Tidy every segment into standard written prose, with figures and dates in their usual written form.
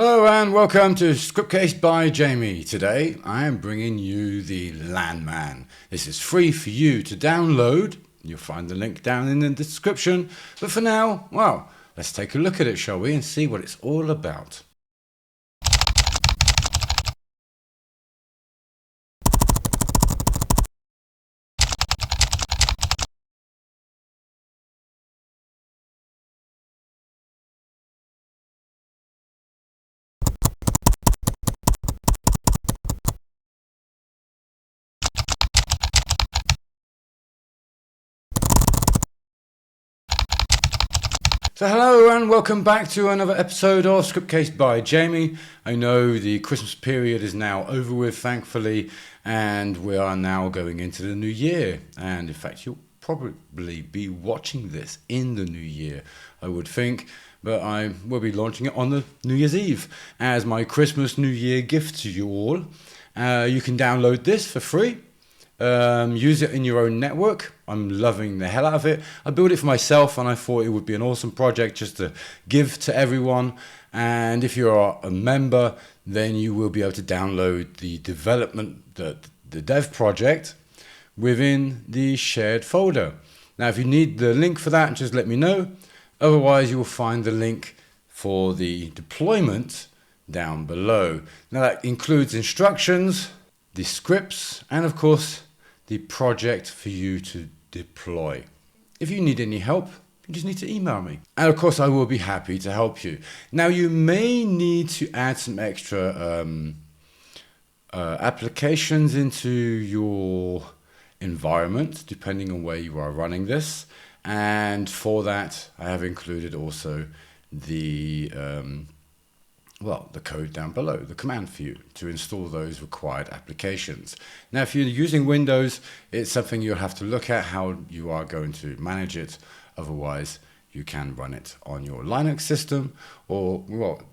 Hello and welcome to Scriptcase by Jamie. Today I am bringing you the Lanman. This is free for you to download. You'll find the link down in the description. But for now, well, let's take a look at it, shall we, and see what it's all about. So hello and welcome back to another episode of Scriptcase by Jamie. I know the Christmas period is now over with, thankfully, and we are now going into the new year. And in fact, you'll probably be watching this in the new year, I would think, but I will be launching it on the New Year's Eve as my Christmas New Year gift to you all. You can download this for free. Use it in your own network. I'm loving the hell out of it. I built it for myself and I thought it would be an awesome project just to give to everyone. And if you're a member, then you will be able to download the the dev project within the shared folder. Now, if you need the link for that, just let me know. Otherwise, you will find the link for the deployment down below. Now, that includes instructions, the scripts, and of course, the project for you to deploy. If you need any help, you just need to email me. And of course, I will be happy to help you. Now, you may need to add some extra applications into your environment, depending on where you are running this. And for that, I have included also the code down below, the command for you to install those required applications. Now, if you're using Windows, it's something you'll have to look at how you are going to manage it. Otherwise, you can run it on your Linux system, or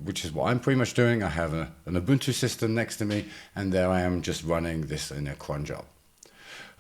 which is what I'm pretty much doing. I have an Ubuntu system next to me, and there I am just running this in a cron job.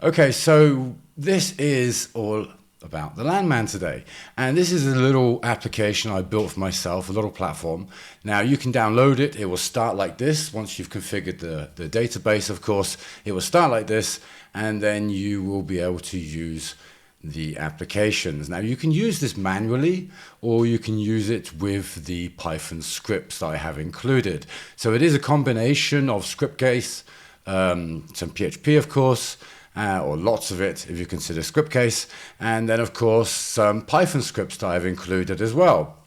Okay, so this is all about the Lanman today, and this is a little application I built for myself, a little platform. Now you can download it. It will start like this. Once you've configured the database, of course, it will start like this, and then you will be able to use the applications. Now you can use this manually, or you can use it with the Python scripts that I have included. So it is a combination of Scriptcase, some PHP, of course, or lots of it if you consider Scriptcase, and then of course some Python scripts that I've included as well,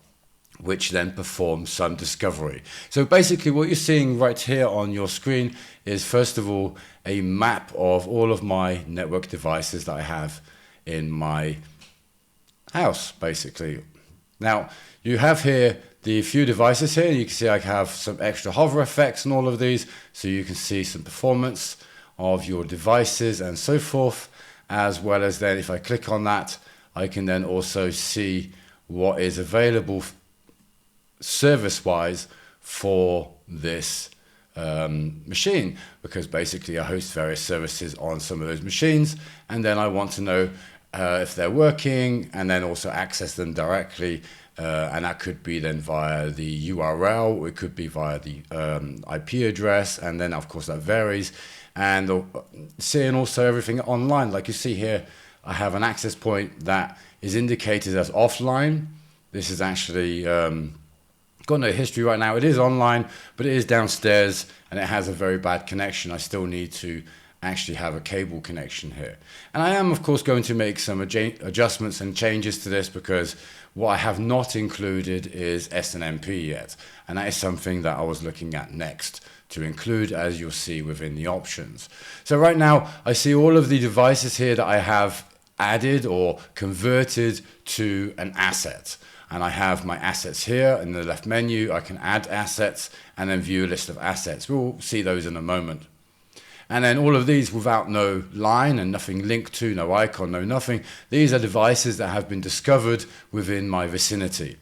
which then perform some discovery. So basically what you're seeing right here on your screen is first of all a map of all of my network devices that I have in my house, basically. Now you have here the few devices here. You can see I have some extra hover effects and all of these, so you can see some performance of your devices and so forth, as well as then if I click on that, I can then also see what is available service-wise for this machine, because basically I host various services on some of those machines, and then I want to know if they're working, and then also access them directly, and that could be then via the URL, it could be via the IP address, and then of course that varies. And seeing also everything online, like you see here, I have an access point that is indicated as offline. This is actually got no history right now. It is online, but it is downstairs and it has a very bad connection. I still need to actually have a cable connection here. And I am, of course, going to make some adjustments and changes to this, because what I have not included is SNMP yet. And that is something that I was looking at next to include, as you'll see within the options. So right now, I see all of the devices here that I have added or converted to an asset. And I have my assets here in the left menu. I can add assets and then view a list of assets. We'll see those in a moment. And then all of these without no line and nothing linked to, no icon, no nothing. These are devices that have been discovered within my vicinity.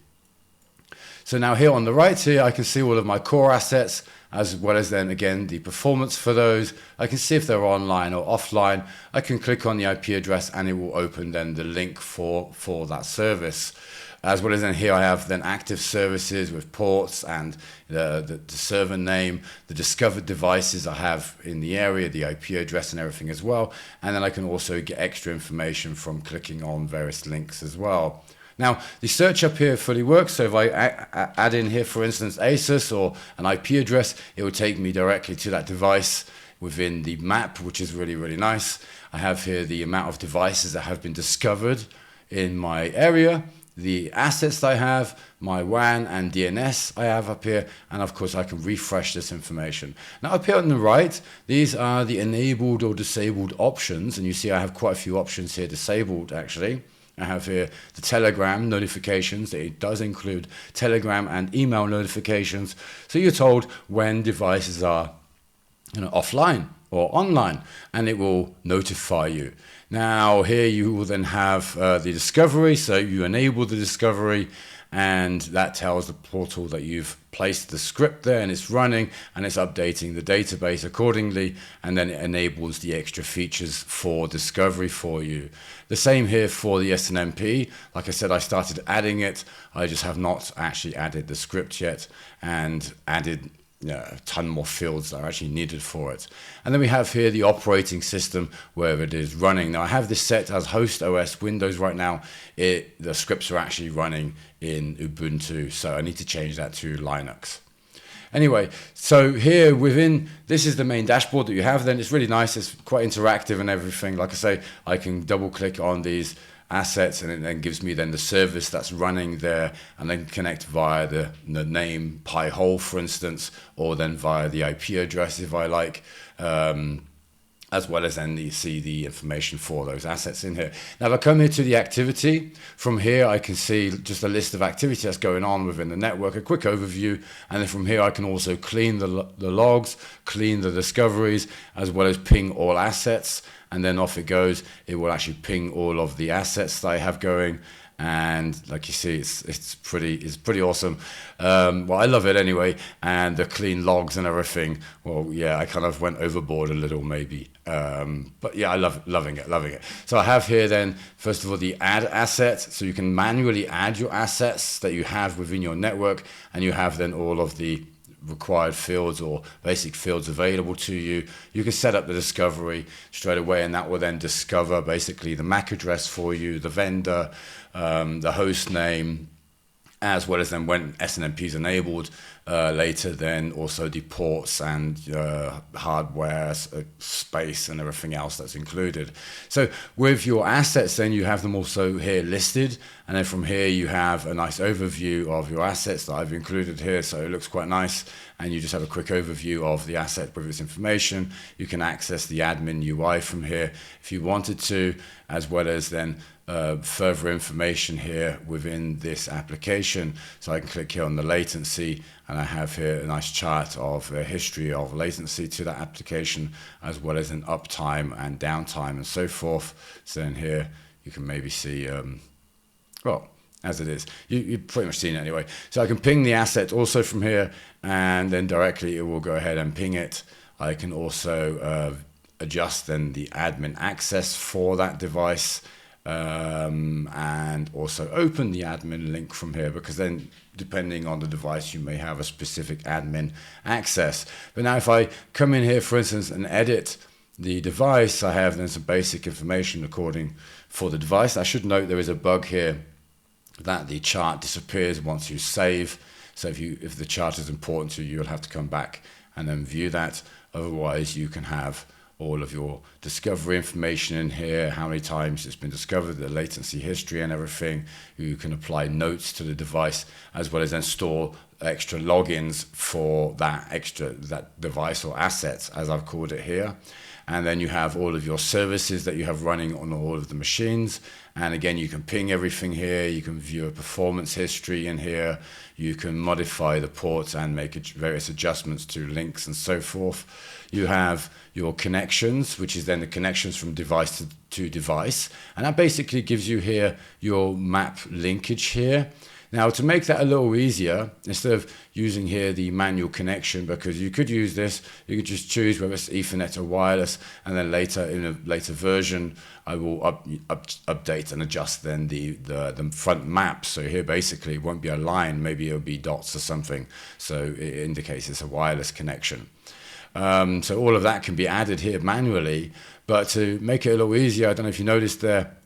So now here on the right here, I can see all of my core assets, as well as then again the performance for those. I can see if they're online or offline. I can click on the IP address and it will open then the link for that service. As well as then here I have then active services with ports and the server name, the discovered devices I have in the area, the IP address and everything as well. And then I can also get extra information from clicking on various links as well. Now, the search up here fully works. So if I add in here, for instance, ASUS or an IP address, it will take me directly to that device within the map, which is really, really nice. I have here the amount of devices that have been discovered in my area, the assets that I have, my WAN and DNS I have up here, and of course I can refresh this information. Now up here on the right, these are the enabled or disabled options, and you see I have quite a few options here disabled actually. I have here the Telegram notifications. It does include Telegram and email notifications, so you're told when devices are offline or online, and it will notify you. Now here you will then have the discovery, so you enable the discovery, and that tells the portal that you've placed the script there and it's running and it's updating the database accordingly, and then it enables the extra features for discovery for you. The same here for the SNMP. Like I said, I started adding it. I just have not actually added the script yet and added a ton more fields that are actually needed for it. And then we have here the operating system where it is running. Now I have this set as host OS Windows right now. The scripts are actually running in Ubuntu, so I need to change that to Linux. Anyway, so here within, this is the main dashboard that you have then. It's really nice, it's quite interactive and everything. Like I say, I can double click on these assets and it then gives me then the service that's running there, and then connect via the name Pi-hole, for instance, or then via the IP address if I like, as well as then you see the information for those assets in here. Now if I come here to the activity, from here I can see just a list of activity that's going on within the network, a quick overview, and then from here I can also clean the logs, clean the discoveries, as well as ping all assets, and then off it goes. It will actually ping all of the assets that I have going, and like you see, it's pretty awesome. Well, I love it anyway, and the clean logs and everything. Well, yeah, I kind of went overboard a little maybe, but yeah, I loving it. So I have here then first of all the add asset, so you can manually add your assets that you have within your network, and you have then all of the required fields or basic fields available to you. You can set up the discovery straight away, and that will then discover basically the MAC address for you, the vendor, the host name, as well as then when SNMP is enabled later, then also the ports and hardware, space and everything else that's included. So with your assets then you have them also here listed, and then from here you have a nice overview of your assets that I've included here, so it looks quite nice, and you just have a quick overview of the asset with its information. You can access the admin UI from here if you wanted to, as well as then further information here within this application. So I can click here on the latency, and I have here a nice chart of the history of latency to that application, as well as an uptime and downtime and so forth. So in here you can maybe see, well, as it is, you've pretty much seen it anyway. So I can ping the asset also from here, and then directly it will go ahead and ping it. I can also adjust then the admin access for that device, and also open the admin link from here, because then depending on the device you may have a specific admin access. But now if I come in here, for instance, and edit the device, I have then some basic information according for the device. I should note there is a bug here that the chart disappears once you save. So if the chart is important to you, you'll have to come back and then view that. Otherwise you can have all of your discovery information in here, how many times it's been discovered, the latency history and everything. You can apply notes to the device, as well as then store extra logins for that device or assets, as I've called it here. And then you have all of your services that you have running on all of the machines. And again, you can ping everything here. You can view a performance history in here. You can modify the ports and make various adjustments to links and so forth. You have your connections, which is then the connections from device to device. And that basically gives you here your map linkage here. Now, to make that a little easier, instead of using here the manual connection, because you could use this, you could just choose whether it's Ethernet or wireless, and then later in a later version, I will update and adjust then the front map. So here basically it won't be a line, maybe it'll be dots or something. So it indicates it's a wireless connection. So all of that can be added here manually, but to make it a little easier, I don't know if you noticed there,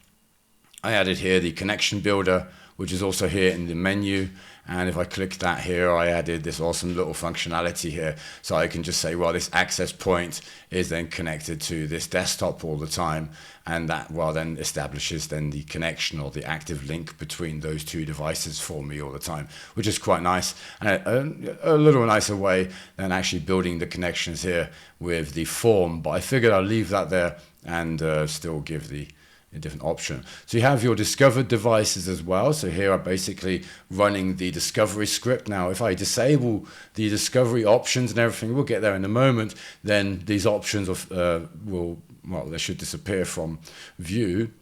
I added here the connection builder, which is also here in the menu. And if I click that here, I added this awesome little functionality here. So I can just say, well, this access point is then connected to this desktop all the time. And that, well, then establishes then the connection or the active link between those two devices for me all the time, which is quite nice. And a little nicer way than actually building the connections here with the form. But I figured I'll leave that there and still give a different option. So you have your discovered devices as well. So here I'm basically running the discovery script. Now, if I disable the discovery options and everything, we'll get there in a moment, then these options they should disappear from view.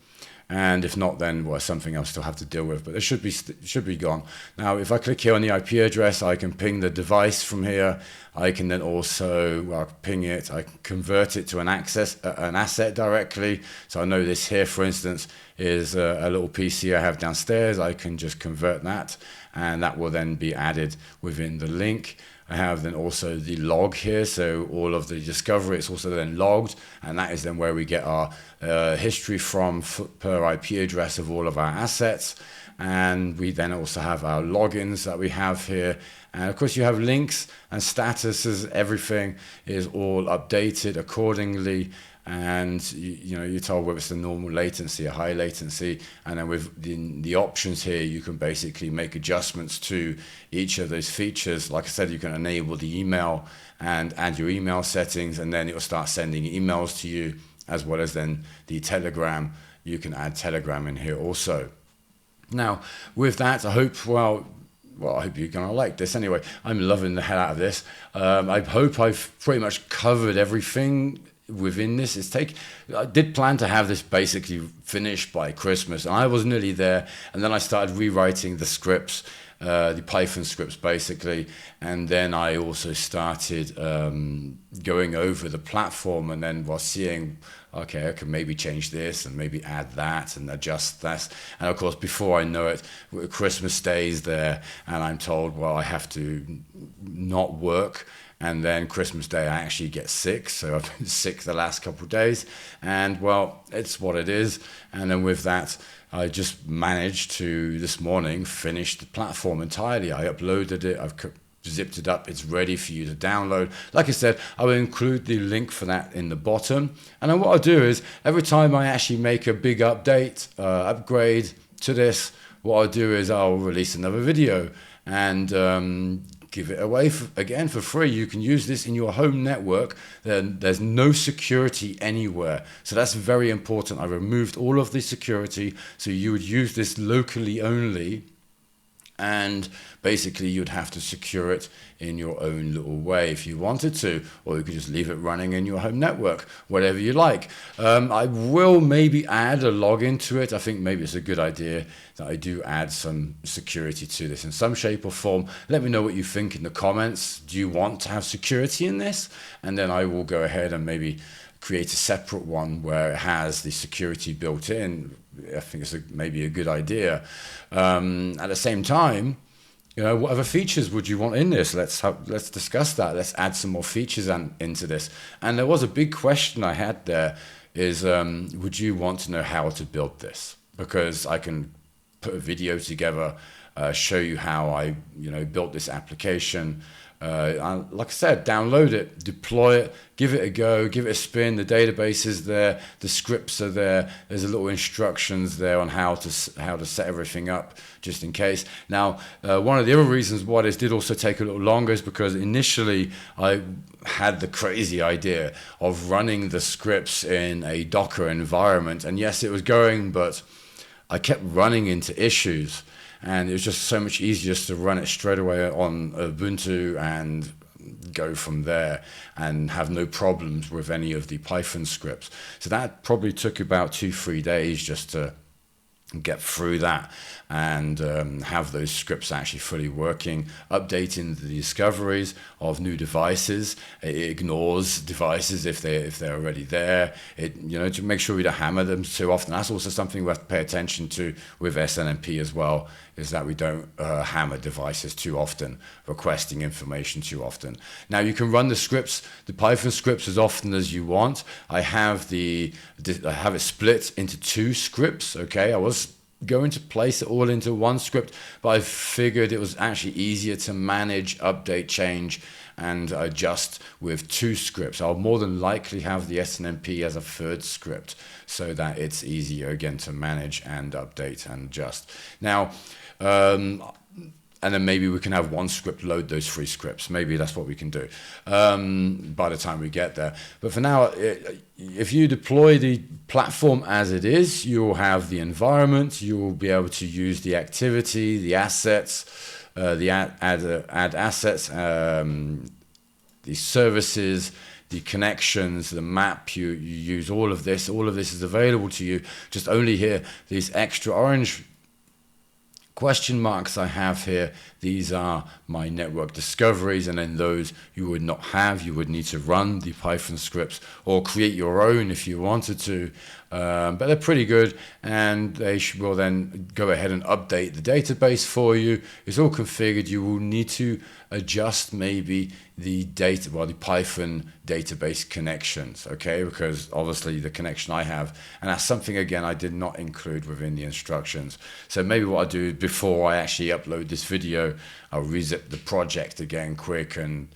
And if not, then well, something I'll still have to deal with, but it should be gone. Now, if I click here on the IP address, I can ping the device from here. I can then also ping it. I can convert it to an asset directly. So I know this here, for instance, is a little PC I have downstairs. I can just convert that, and that will then be added within the link. I have then also the log here, so all of the discovery, it's also then logged, and that is then where we get our history from per IP address of all of our assets. And we then also have our logins that we have here. And of course you have links and statuses, everything is all updated accordingly. And you're told whether it's the normal latency, a high latency, and then with the options here, you can basically make adjustments to each of those features. Like I said, you can enable the email and add your email settings, and then it will start sending emails to you, as well as then the Telegram. You can add Telegram in here also. Now, with that, I hope, I hope you're going to like this. Anyway, I'm loving the hell out of this. I hope I've pretty much covered everything within this. I did plan to have this basically finished by Christmas, and I was nearly there, and then I started rewriting the scripts, the Python scripts basically, and then I also started going over the platform, and then while seeing, okay, I can maybe change this and maybe add that and adjust that. And of course, before I know it, Christmas Day is there, and I'm told, well, I have to not work. And then Christmas Day, I actually get sick. So I've been sick the last couple of days. And well, it's what it is. And then with that, I just managed to, this morning, finish the platform entirely. I uploaded it. I've zipped it up. It's ready for you to download. Like I said, I will include the link for that in the bottom. And then what I'll do is, every time I actually make a big update, upgrade to this, what I'll do is I'll release another video and give it away again for free. You can use this in your home network. There's no security anywhere. So that's very important. I removed all of the security. So you would use this locally only. And basically you'd have to secure it in your own little way if you wanted to, or you could just leave it running in your home network, whatever you like. I will maybe add a login to it. I think maybe it's a good idea that I do add some security to this in some shape or form. Let me know what you think in the comments. Do you want to have security in this? And then I will go ahead and maybe create a separate one where it has the security built in. I think it's maybe a good idea. At the same time, what other features would you want in this? Let's discuss that. Let's add some more features into this. And there was a big question I had there is, would you want to know how to build this? Because I can put a video together, show you how I built this application. Like I said, download it, deploy it, give it a go, give it a spin. The database is there, the scripts are there. There's a little instructions there on how to set everything up, just in case. Now, one of the other reasons why this did also take a little longer is because initially I had the crazy idea of running the scripts in a Docker environment, and yes, it was going, but I kept running into issues. And it was just so much easier just to run it straight away on Ubuntu and go from there and have no problems with any of the Python scripts. So that probably took about 2-3 days just to get through that and have those scripts actually fully working, updating the discoveries of new devices. It ignores devices if they're already there. To make sure we don't hammer them too often. That's also something we have to pay attention to with SNMP as well, is that we don't hammer devices too often, requesting information too often. Now you can run the scripts, the Python scripts, as often as you want. I have it split into 2 scripts. Okay, I was going to place it all into one script, but I figured it was actually easier to manage, update, change, and adjust with 2 scripts. I'll more than likely have the SNMP as a 3rd script so that it's easier again to manage and update and adjust. Now, and then maybe we can have one script load those 3 scripts. Maybe that's what we can do by the time we get there. But for now, if you deploy the platform as it is, you'll have the environment, you'll be able to use the activity, the assets, the add assets, the services, the connections, the map, you use all of this. All of this is available to you. Just only here, these extra orange question marks I have here, these are my network discoveries, and then those you would not have. You would need to run the Python scripts or create your own if you wanted to, but they're pretty good, and they will then go ahead and update the database for you. It's all configured. You will need to adjust maybe the Python database connections, okay, because obviously the connection I have, and that's something again I did not include within the instructions. So maybe what I do before I actually upload this video, I'll rezip the project again quick, and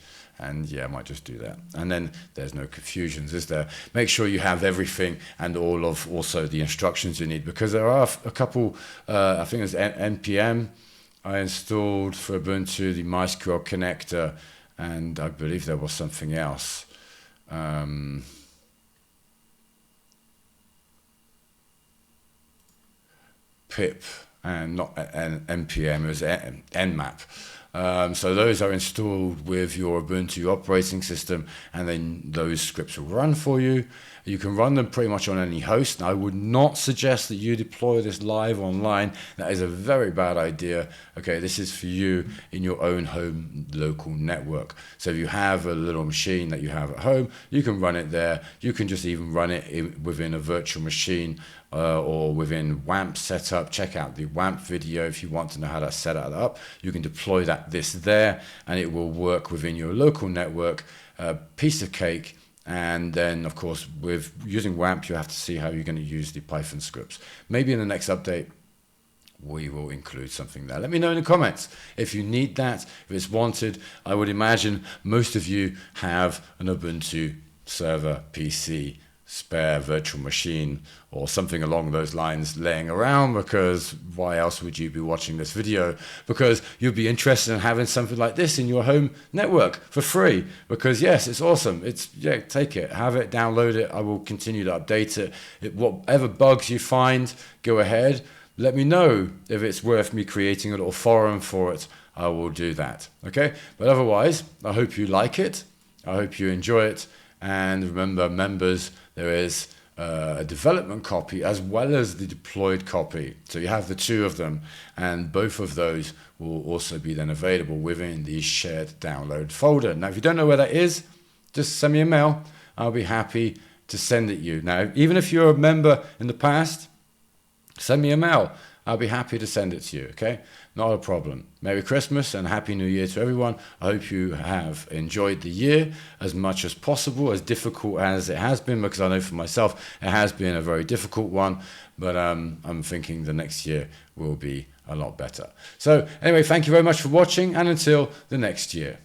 yeah, I might just do that. And then there's no confusions, is there? Make sure you have everything and all of also the instructions you need, because there are a couple, I think it's NPM I installed for Ubuntu, the MySQL connector, and I believe there was something else. Pip and not NPM, it was Nmap. So those are installed with your Ubuntu operating system, and then those scripts will run for you. You can run them pretty much on any host. Now, I would not suggest that you deploy this live online. That is a very bad idea. Okay, this is for you in your own home local network. So if you have a little machine that you have at home, you can run it there. You can just even run it within a virtual machine or within WAMP setup. Check out the WAMP video if you want to know how to set that up. You can deploy this there, and it will work within your local network. Piece of cake. And then, of course, with using WAMP, you have to see how you're going to use the Python scripts. Maybe in the next update, we will include something there. Let me know in the comments if you need that, if it's wanted. I would imagine most of you have an Ubuntu server, PC, spare virtual machine, or something along those lines laying around, because why else would you be watching this video? Because you'd be interested in having something like this in your home network for free, because yes, it's awesome. Yeah, take it, have it, download it. I will continue to update it. Whatever bugs you find, go ahead. Let me know if it's worth me creating a little forum for it. I will do that, okay? But otherwise, I hope you like it. I hope you enjoy it. And remember, members, there is a development copy as well as the deployed copy. So you have the 2 of them, and both of those will also be then available within the shared download folder. Now, if you don't know where that is, just send me a mail. I'll be happy to send it you. Now, even if you're a member in the past, send me a mail. I'll be happy to send it to you, okay? Not a problem. Merry Christmas and Happy New Year to everyone. I hope you have enjoyed the year as much as possible, as difficult as it has been, because I know for myself it has been a very difficult one, but I'm thinking the next year will be a lot better. So anyway, thank you very much for watching, and until the next year.